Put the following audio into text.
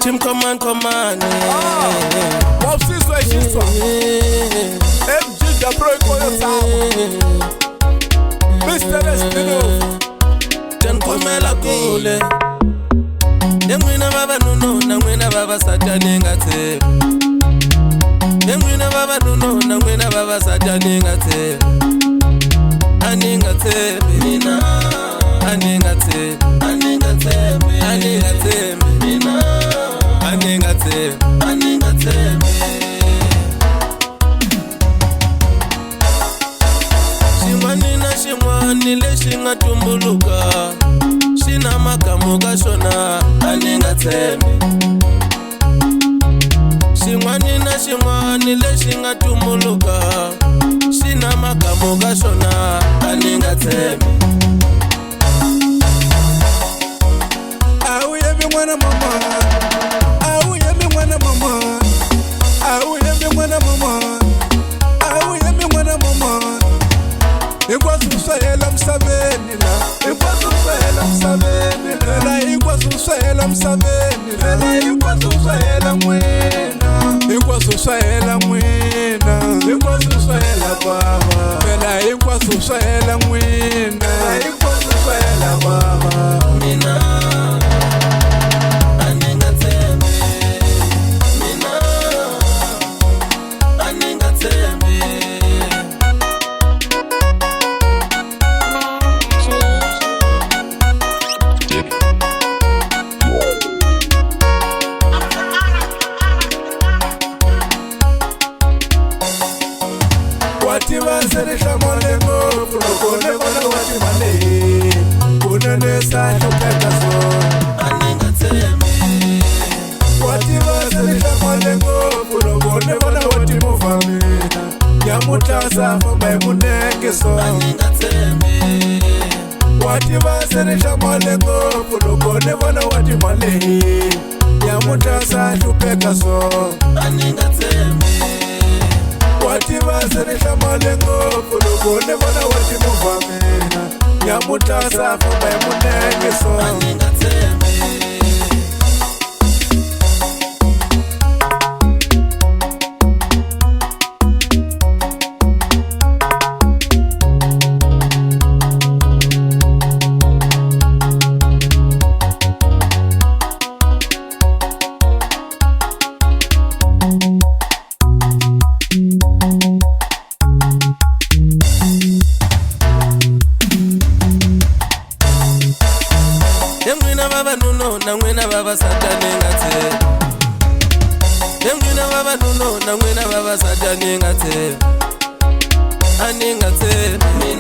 Team command. Wapsizwe shiswa. MG Dabro ikoyo tawa. Mr. Destino. Tenkomela kule. Yemwina baba nuno na mwina baba satani ngate. Yemwina baba nuno na mwina baba satani ngate. Aningate mina. Aningate mina. Aningate Shimwani na shimwani le shinga tumbuluka. Shina makamu kashona. Aningate Shimwani na shimwani le shinga tumbuluka. Shina makamu kashona. Aningate Mwana mama, au yemi mwana mama, au yemi mwana mama, au yemi mwana mama. Ikwazusayela msabeni la, ikwazusayela msabeni la, ikwazusayela msabeni la, ikwazusayela mwena, ikwazusayela mwena, ikwazusayela baba, la ikwazusayela mwena, ikwazusayela baba, mina. Watibaserisha molengo, fulokone wana watimane. Kunenesa shuketa so. Aningate Watibaserisha molengo, fulokone wana watimufamina. Nyamutasa mbaye munenge so. Aningate Watibaserisha molengo, fulokone wana watimane. Nyamutasa shuketa so. Aningate Watibaserisha malengo, fulukone wana watimufamina. Nyamutasa mbaye munenge so. Aningate Yemwina baba nuno na mwina baba satani ngate. Yemwina baba nuno na mwina baba satani ngate. Aningate mina.